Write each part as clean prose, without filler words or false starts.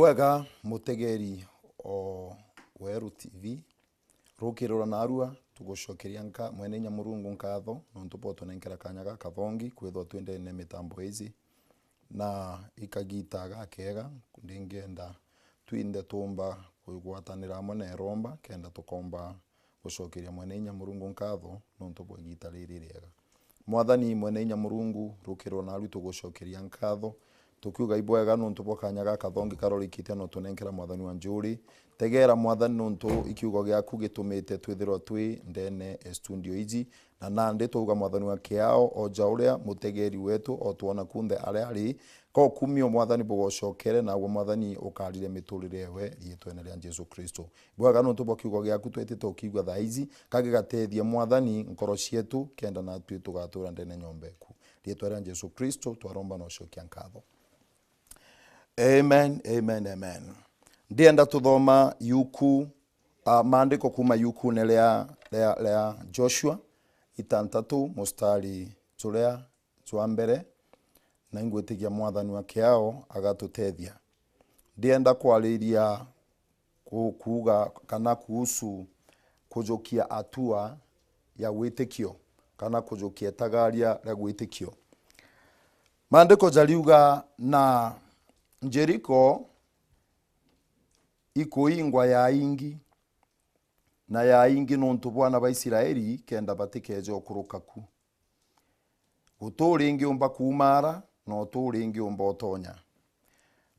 Ibwega mutegeri o Weru TV rukirora narua tugucokeria nka mwene Nyamurungu nkatho nontu poto nenkera kanyaga kathongi kwithwa twende ne mitambo hizi na ikagita gakega ndingenda twinde tumba kugwatanira mone romba kenda tukomba gucokeria mwene Nyamurungu nkatho nontu bwa gita riri riega. Mwathani mwene Nyamurungu rukirora naru tugucokeria nkatho tukiuga ibwega nontu bwa kanyaga kathongi karorikite no tunenkera mwathani wa njuri tegera mwathani nontu ikiugo giaku gitumite twithirwa twi ndene studio izi na nande tuuga mwathani wa kiao o jauria mutegeri wetu o tuona kunthe ari ko kumio mwathani bugocokere na gwo mwathani ukarire miturire yewe yitwene ria Jesu Kristo. Bwaga nontu bwa kiugo giaku twetite ukigwa thaizi kagigatethie mwathani nkoro cietu kenda na twi tugatura ndene nyombeku yitwene ria Jesu Kristo twaromba no cokia nkatho. Amen, amen, amen. Ndienda tuthoma yuku maandiko kuma yuku lea Joshua itantatu mustari turea twa mbere na ingwetigia mwathani wa kiao agatutethia. Ndienda kwariria kuuga kana kuhusu kujokia atua ya witikio kana kujokia tagaria ya witikio. Maandiko jaliuga na Jericho ikuingwa ya ingi na ya ingi nontu bwana ba Israeli kenda batikeje okuruka ku uturi ingi umba kumara no uturi ingi umba otonya.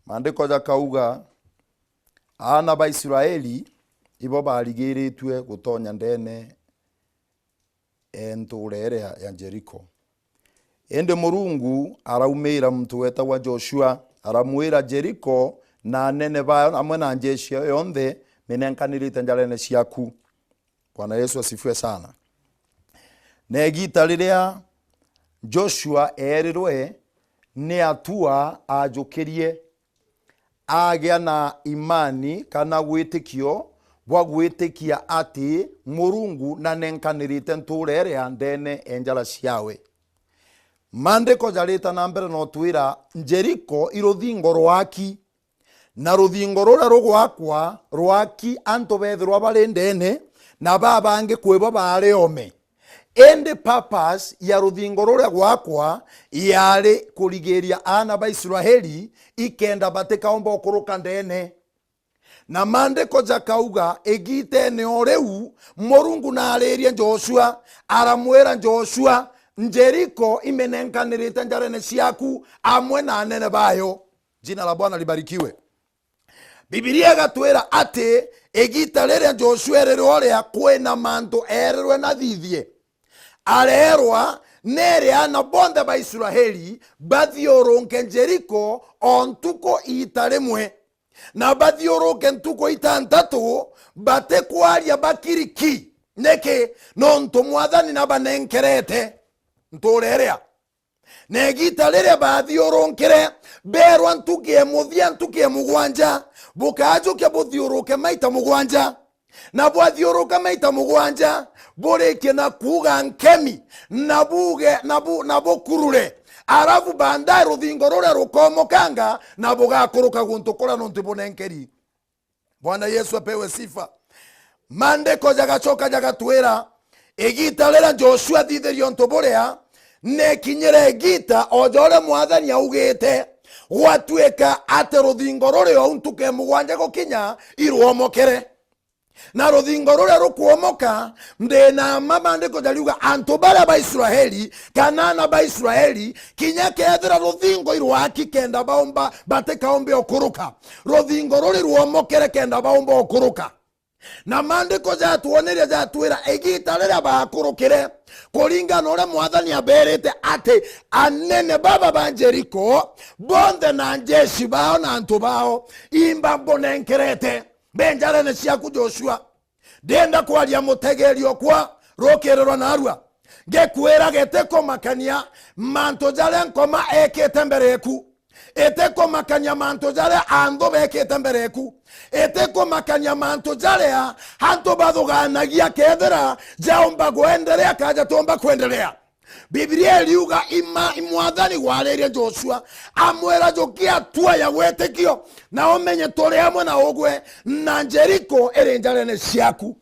Maandiko jakauga ana ba Israeli ibo barigiritwe gutonya ndene enturere ya Jericho. Ende Murungu araumira mtu weta wa Joshua aramwira Jericho na nene bayo amwe na njeshi yonthe menenkanirite njarene ciaku. Bwana Yesu asifiwe sana. Negita riria Joshua erirwe ni atua ajukirie agya na imani kana gwitikio bwa gwitikia ati Murungu na nenkanirite nturere ya ndene enjara ciawe. Maandiko jarita na mbere no twira Jericho iruthingo rwaki na ruthingo rura rugwakwa rwaki anto bethirwa bari ndene na babange kwebo bari ome. Ende purpose ya ruthingo rura gwakwa yari kurigeria ana ba Israeli ikenda batekaomba okuruka ndene. Na maandiko jakauga egite ne oreu Murungu na areria Joshua aramwera Joshua Jericho imenenkanirite njarene ciaku amwe na nene bayo. Jina la Bwana libarikiwe. Biblia gatwira ati egita riria Joshua erirwa kwena manto erirwe na thithie arerwa nere ana bonde ba Israeli bathiurunke Jericho ontuko itarimwe na bathiurunke ntuko itantatu batekwaria bakiriki neke nontu mwathani na banenkerete nturerea negita riria bathiurunkire berwa ntukie muthia ntukie mugwanja bukajuke buthiuruke maita mugwanja na bwathiuruka maita mugwanja bureke na kuga nkemi na buge na bukurure arafu bandai ruthingo rure rukomokanga na bugakuruka guntukura nontu bunenkeri. Bwana Yesu apewe sifa. Maandiko jagacoka jagatwira egita riria Joshua thitherio ntuburia nekinyire egita ojore mwathani augite gwatuika ate ruthingo rure ontuke mugwanja gukinya irwomokere na ruthingo rure rukuomoka ndena maandiko jaliuga antu bara ba Israeli kanana ba Israeli kinya kethira ruthingo irwaki kenda baomba batekaombe okuruka ruthingo rure rwomokere kenda baomba okuruka. Na maandiko jatuoneria jatwira egita riria bakurukire kuringana uria mwathani aberete ati anene baba ba Jericho bonde na njeshi bao na antu bao imba mbonenkerete benjarene ciaku Joshua. Ndenda kwaria mutegeri okwa rukirorwa narua ngekwira geteko makania manto jare nkoma ekete mbereku eteko makanya manto jare ando bekete mbereku eteko makanya manto jare hanto bathuganagia kethera jaomba kuendelea kaja tomba kuendelea Biblia iliuga imwathani waleria Joshua amwera jokia tua ya wetekio na omenye tore amwe na ogwe na Jeriko erenjarene ciaku.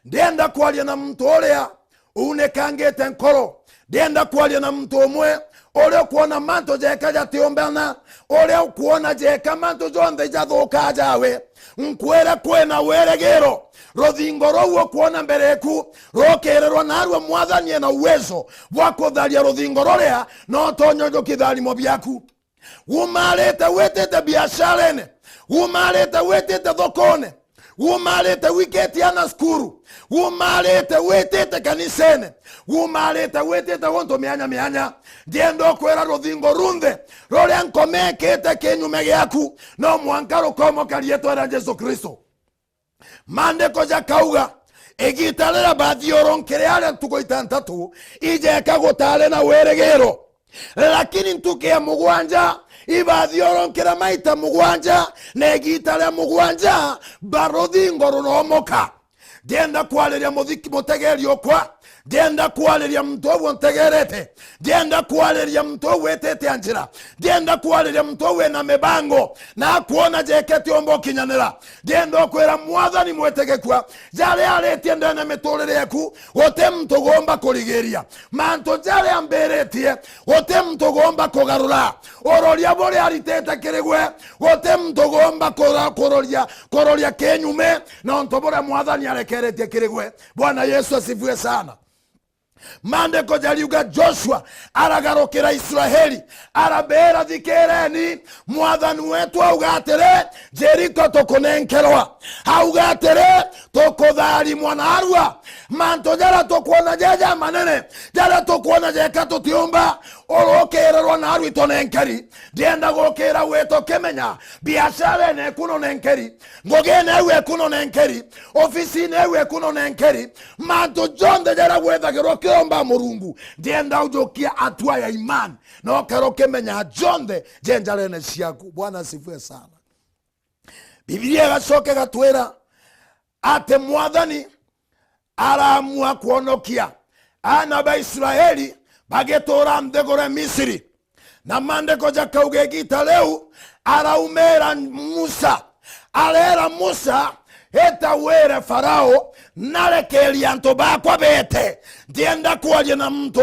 Ndienda kwaria na mtu uria unekangite nkoro. Ndienda kwaria na mtu umwe uria kuona manto jeka jatiombana, uria kuona jeka manto jonthe jathuka jawe. Nkwera kwena weregero ruthingo ruo kuona mbereku rokererwa narwa mwathanie na uwezo wa kutharia ruthingo ruria no tonyo kitharimo biaku. Umarete wetete biasharene, umarete wetete thokone, umarete wiketi ana skuru, umarete wetete kanisene, umarete wetete wonto mianya. Ndiendo kwera ruthingo runthe ruria nkomekete kinyume giaku no mwankaro komo karieto era Yesu Kristo. Mandeko jakauga egitarera bathioron aria tuko itantatu ijeka gutare na weregero, lakini ntuke mugwanja ibathioron maita mugwanja na egitare mugwanja barothingo runomoka. Ndienda kwaleria mutegeri okwa, ndienda kwaleria mtu wontegerete, ndienda kwaleria mtu wetete anjira, ndienda kwaleria mtu wena mebango na kuona jeketi ombo kinyanira. Ndienda kwera mwathani mwetegekwa jale aletie ndene metorere yaku wote mtu gomba kurigeria manto jale amberetie wote mtu gomba kugarura ororia bore aritete kiregwe wote mtu gomba kororia kenyume na ntobora mwathani alekeretie kiregwe. Bwana Yesu asifiwe sana. Mandeko jaliuga Joshua aragarokera Israeli arabera thikereni mwathani wetu augatere Jeriko tokonenkerwa augatere tokothari mwanarua manto jara tokuona jeja manene jara tokuona jeka totiomba orokererwa naru itonenkeri. Ndienda gokera weto kemenya biashara ne kuno nenkeri, ngogene we kuno nenkeri, ofisi ne we kuno nenkeri, manto jonde jara wetha gerokiromba murungu. Ndienda ujokia atua ya imani no keroke menya jonde jenjarene ciaku. Bwana asifiwe sana. Biblia gacoke gatwera ate mwathani aramua kuonokia ana ba Israeli bagetora mthegore Misiri. Na mandeko jakauge gita leu araumera Musa arera Musa eta were Farao narekeria nto bakwa bete. Ndienda kwaje na mtu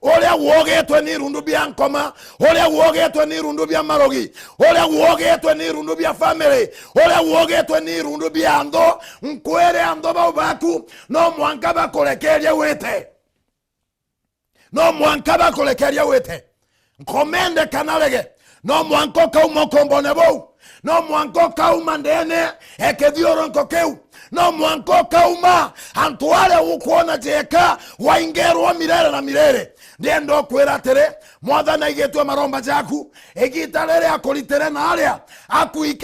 oria wogetwe ni rundu bya nkoma, oria wogetwe ni rundu bya marogi, oria wogetwe ni rundu bya family, oria wogetwe ni rundu bya ando nkwere ando baku no mwanka bakolekeria wete, no mwanka bakolekeria wete nkomende kanalege no mwanko kauma kombonebo, no mwanko kauma ndene ekethioronko keu, no mwanko kauma antuale ukuona jeka waingerwa mirere na mirere. Ndiendo kwera tere mwathana igetwe maromba jaku egitarere akolitere na aria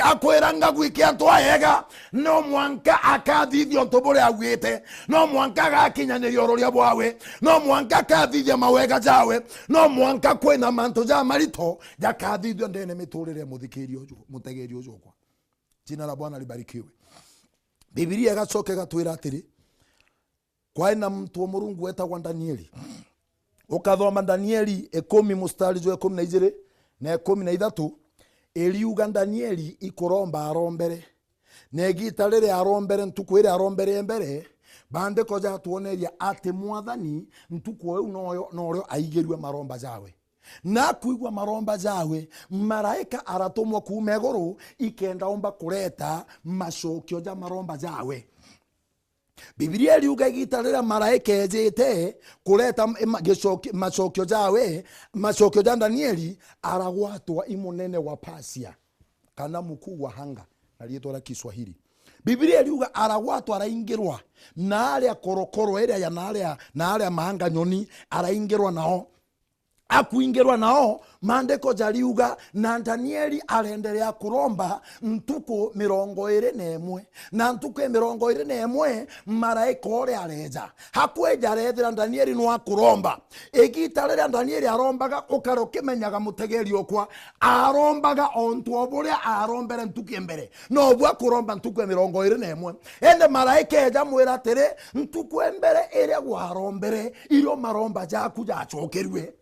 akwiranga gwikia ntwaega no mwanka akathithio ntobore agwite, no mwanka gakinyanirio ororia bwawe, no mwanka kathithia mawega jawe, no mwanka kwena manto ja marito jakathithio ndene miturire muthikirio mutegerio jokwa. Jina la Bwana libarikiwe. Biblia gacoke gatwira atiri kwaina mtu wa Murungu wetagwa Danieli. Ukathoma Danieli 10 mustari wa 12 na 13 eliuga Danieli ikuromba arombere negita rire arombere ntukwire arombere mbere bande koja tuoneria ati mwathani ntuko eu noyo aigerwe maromba jawe na kuigwa maromba jawe maraika aratumwa kuuma iguru ikenda omba kureta macokio ja maromba jawe. Biblia iliuga gitarira maraika ejete kureta macokio jawe, macokio ja Danieli aragwatwa imunene wa Persia kana mukuu wa hanga na lietwa la Kiswahili. Biblia iliuga aragwatwa araingirwa na aria korokoro eria ya na aria mahanga nyoni araingirwa nao akuingirwa nao maandiko jariuga na Danieli arendelea kuromba ntuku 21 na ntuku 21 maraika ore areja hakweja arethira Danieli no akuromba igita riria Danieli arombaga ukaro kimenyaga mutegeri okwa arombaga ontu oburia arombere ntuku mbere no bwa kuromba ntuku 21 ende maraika eja mwira atiri ntuku mbere ire gwarombere irio maromba jaku jachokerwe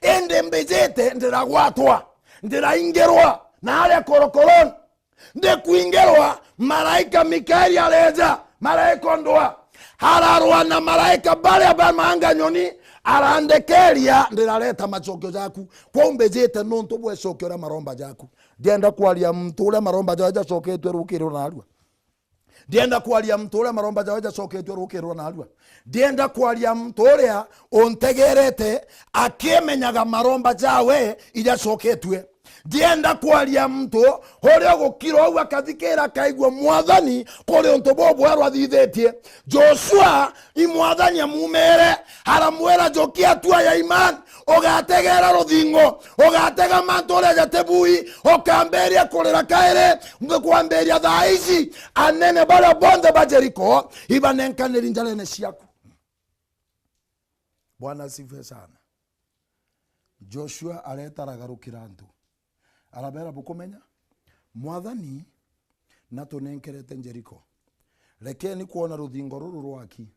ende mbejete ndiragwatwa ndiraingerwa na ale korokoroni nde kuingerwa malaika Mikaeli aleja malaika ndoa hararwa na malaika bale abamanga nyoni arandekeria ndiraleta machokyo jaku kwa mbejete nonto bwe shokyo ra maromba jaku ndienda kwalia mtu ule maromba jaja shoketwe rukiro na alwa ndienda kwalia mtu ule maromba jaja shoketwe rukiro na alwa ndienda kwalia mtu ule ontegerete akemenyaga maromba jawe ija shoketwe ndienda kwalia mtu ule gukiro wa kathikira kaigwa mwathani kore onto bobo arwathithetie Joshua imwathani amumere haramwera jokia tua ya iman ogategera ruthingo ogatega mantore jatebui okamberia kurira kaire ngkwamberia thaici anene bara bonde ba Jericho ibanenkaniri njalene ciaku. Bwana sifiwe sana. Joshua aretaragarukia antu arabera bukumenya mwathani natunenkerete Jericho rekeni kuona ruthingo ruru rwaki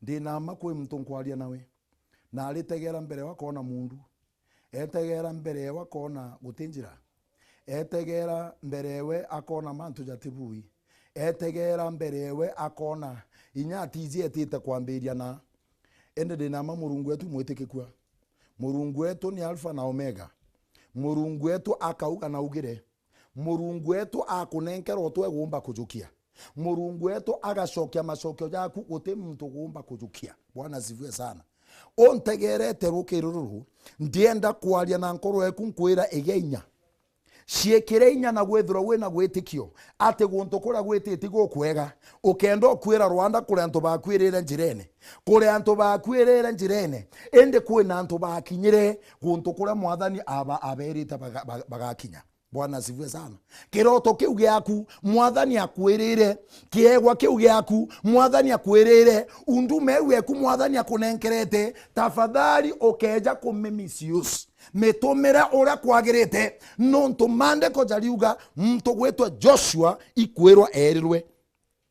ndina makwe mtu nkwaria nawe na alitegera mbere wakona mundu etegera mbere wakona gutinjira etegera mberewe akona mantu jatibui etegera mberewe akona inyatizi etite kwambiria na ende ndina Murungu wetu mwitikikwa Murungu wetu ni alfa na omega Murungu wetu akauga na ugire Murungu wetu akunenkerwo twegumba kujukia Murungu wetu agacokia macokio jaku uti muntu gumba kujukia. Bwana sifiwe sana. Ontegerete rukiruru ndienda kwaria na nkoro eku nkwira igeinya ciekire inya na gwethura we na gwitikio ate guntu kura gwititi gukwega ukenda kwira Rwanda kure antu bakwirire njirene kure antu bakwirire njirene ende kwina antu bakinyire guntu kura mwathani aberite bagakinya. Bwana sifiwe sana. Kiroto kiu giaku mwathani akwirire kiegwa kiu giaku mwathani akwirire undume weku mwathani akunenkerete tafadhali okeja kumimisius metomera ora kwagirite nonto mande ko jariuga mtu gwetwa Joshua ikwirwa erirwe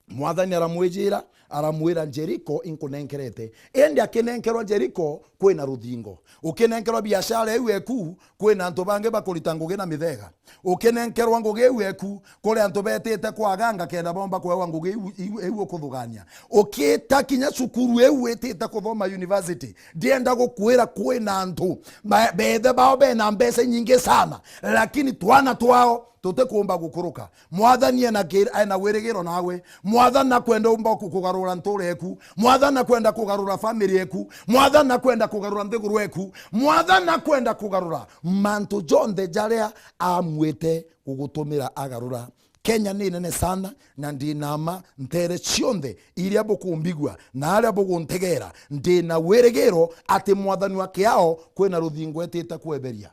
mwathani aramwijira aramwira Jericho inkunenkerete ende akinenkerwa Jericho kwina ruthingo ukinenkerwa biashara eweku kwina antu bange bakurita ngugi na mithega ukinenkerwa ngugi eweku kore antu betete kwaganga kenda bomba kwewa ngugi ewu kuthugania ukitakinya cukuru ewu etete kuthoma university ndienda gukwira kwina antu bethe bao bena mbesa nyingi sana lakini twana twao tote kuomba gukuruka mwathani ena wirigiro nawe mwathani nakwenda umba kugarura ntore eku mwathani nakwenda kugarura family eku mwathani nakwenda kugarura nthiguru eku mwathani nakwenda kugarura mantu jonde jaria amwete gugutumira agarura. Kenya ni nene sana na ndinama ntere cionthe iria bukumbigwa na aria buguntegera ndina wirigiro ati mwathani wake ao kwina ruthingo etete kweberia.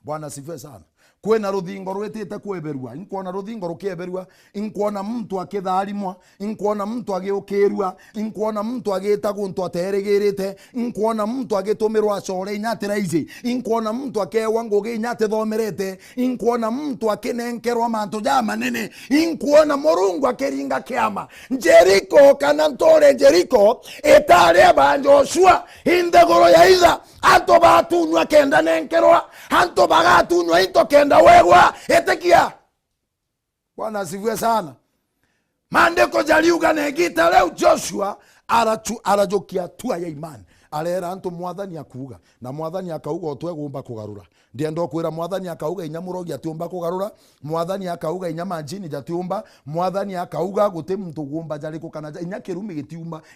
Bwana sifiwe sana. Kwena ruthingo rwetete kweberwa inkuona ruthingo rukieberwa inkuona mtu akitharimwa inkuona mtu agiukirwa inkuona mtu agita guntu ateregirite inkuona mtu agitumirwa core inyatira ici inkuona mtu akewa ngugi inyate thomerete inkuona mtu akinenkerwa mantu ja manene inkuona Murungu akiringa kiama Jericho kana ntore Jericho etare ba Joshua indegoro ya iza anto batunywa kenda nenkerwa anto bagatunywa into kenda wewa etekia. Bwana asifiwe sana. Maandiko jariuga negita leo Joshua arajokia tua ya imani arera antu mwathani akuga na mwathani akauga otwegumba kugarura ndiendo kwira mwathani akauga inyamurogi atiumba kugarura mwathani akauga inyamanjini jatiumba mwathani akauga guti muntu gumba Jericho kana inya kirumi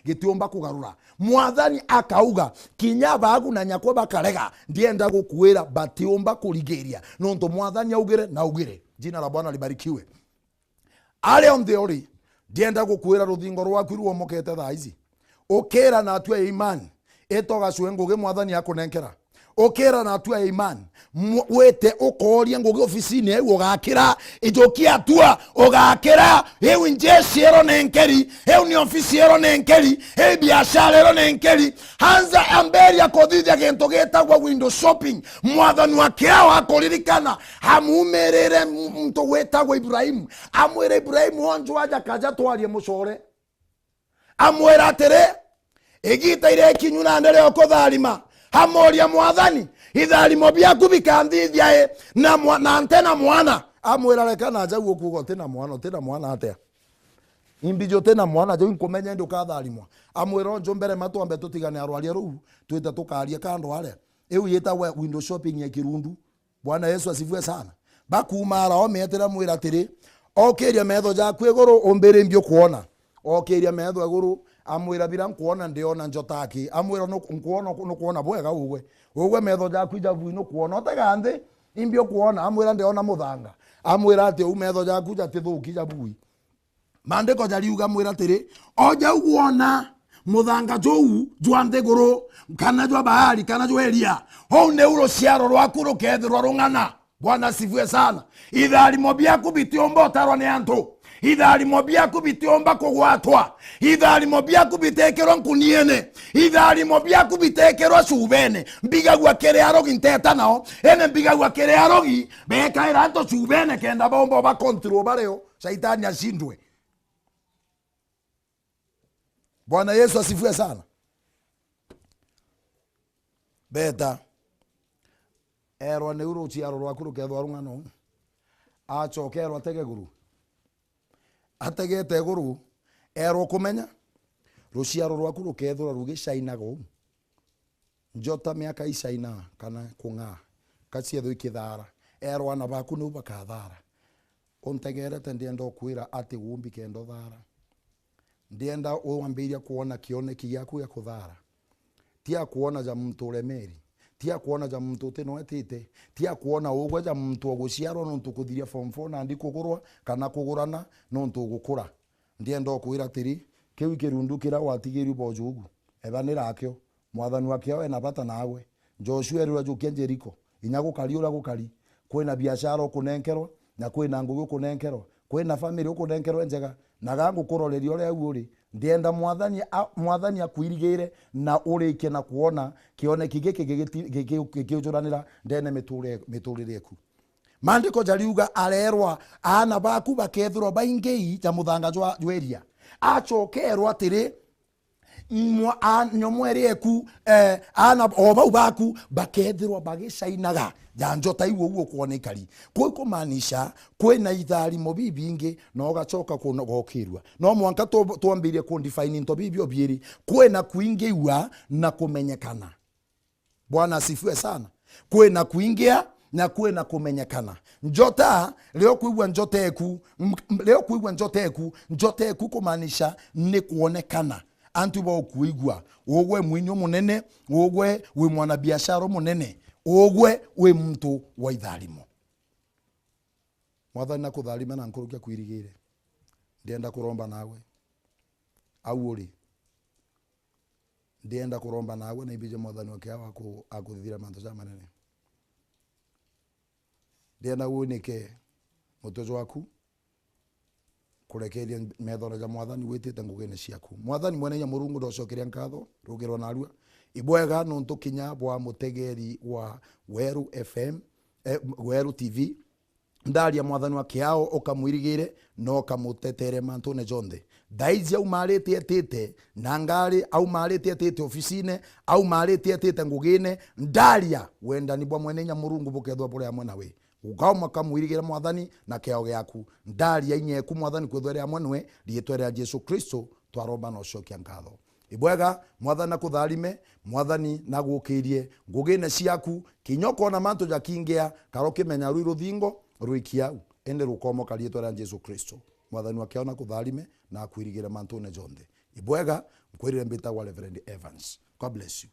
gitiumba kugarura mwathani akauga kinya bagu na nyako bakarega ndienda gukwira batiumba kurigeria nonto mwathani augire na ugire. Jina la Bwana libarikiwe. Ale on theory ndienda gukwira ruthingo rwaku ruomokete thaici ukira na atue imani etoga cue ngugi mwathani akunenkera okera na atua imani wete ukoria ngugi ofisini eu ugakira ijokia atua ugakira eu njeci ero nenkeri eu ni ofisi ero nenkeri eu biashara ero nenkeri hanza amberi akothithia gintu gitagwa window shopping mwathani wakiao akoririkana amumerere muntu wetagwa Ibrahimu amwire Ibrahimu onjo aja kaja twarie mucore amwira atiri igita ire kinyuna ndere okotharima hamoria mwathani itharimo biaku bikanthithia na antena mwana amwira rekana njau okuga tena mwana atia imbijo tena mwana jo inkomenya ndo katharimwa amwira njo mbere matwambe tutigane arwaria ru twita tukaria kando aria eu yeta window shopping ya Kirundu. Bwana Yesu asifue sana. Bakumara ometera mwira tiri okeria metho jaku iguru ombere mbio kuona okeria metho iguru amwira bira nkuona ndiona njotaki amwira nukuona bwega ugwe metho jaku ijavu no kuona otaganthi imbio kuona amwira ndiona muthanga amwira ati u metho jaku jatithuki jabui mandiko jariuga mwira tiri oja uguona muthanga jou jwante guru kana jwa bahari kana jwa eria ho neuro ciaro rwaku rukethirwa rung'ana. Bwana sifue sana. Itharimo biaku bitiomba otarwa ni antu itharimo biaku bitiomba kugwatwa itharimo biaku bitekerwa nkuniene itharimo biaku bitekerwa cubene mbigagwa kere arogi nteta nao ene mbigagwa kere arogi bekaira anto cubene kenda bombo ba control bareo shaitani ashindwe. Bwana Yesu asifue sana. Beta erwa ne uro ciaro rwaku rukethwa rung'ano acokerwa atege guru ategete guru erwa kumenya ruciaro rwaku rukethwa rugicainaga njota miaka icaina kana kunga kacietho ikithara erwa na baku no bakathara ontegerete ndienda okwira ati gumbi kendo thara ndienda uambiria kuona kioneki giaku gia kuthara tia kuona ja mtu uremeri tia kuona ja mtu teno etite tia kuona ugwe ja mtu oguciarwo no ntukuthiria form 4 na ndi kugurwa kana kugurana no ntugukura ndienda okwira tiri kiu Kirundu kira watigiri bojugu ebanira akyo mwathani wakyo ena bata nawe Joshua rura jukia Jericho inyago kaliura gukari kwina biashara kunenkerwa na kwina ngugu kunenkerwa kwina family kunenkerwa njega na gangu kurorerio ria uri ndienda mwathani akuirigire na urike na kuona kioneki gikiujuranira ndene miturire eku. Mandiko jariuga arerwa ana baku bakethirwa baingei ja muthanga jweria acokerwa atiri nyomweri eku ana obau baku bakethirwa bagicainaga janjota iwo kuona ikari kuko manisha kwena itharimo bibingi no gacoka kuno gokirwa no mwanka twambirie ku define into bibio bieri kwena kuingiwa na kumenyekana. Bwana asifue sana. Kwena kuingia na kwena kumenyekana. Njota leo kuigwa njota eku kumanisha ni kuonekana antu ba kuigwa ogwe mwinyo munene ogwe we mwana biashara munene ogwe we mtu wa itharimo. Mwathani na kutharima na nkurukia kuirigire ndienda kuromba nawe au uri ndienda kuromba nawe na ibije mwathani wakiawa akuthithira mantu ja manene ndienda woneke mutozo waku kurekeria methora ja mwathani witite ngugene ciaku. Mwathani mwenenya Murungu ndocokeria nkatho rugirwa narua ibwega no ntukinya bwa mutegeri wa Weru FM Weru TV ndaria mwathani wa kiao ukamwirigire no kamutetere mantune jonde daizi au marete etete nangari au marete etete ofisine au marete etete ngugine ndaria wenda ni bwa mwenenya Murungu bukethwa bure amwe nawe ugauma kamwirigire mwathani na kiao giaku ndaria inyeku mwathani kwethwa amwe nawe rietwa Yesu Kristo twaromba no cokia nkatho ibwega mwathani nakutharime mwathani nagukirie ngugine ciaku kinyoko na manto jakingia karoke menya rui ruthingo ruikiau ende rukomo karietwa rya Yesu Kristo mwathani wakiao nakutharime na akwirigire mantune jonde ibwega mkwirire mbita wa Reverend Evans. God bless you.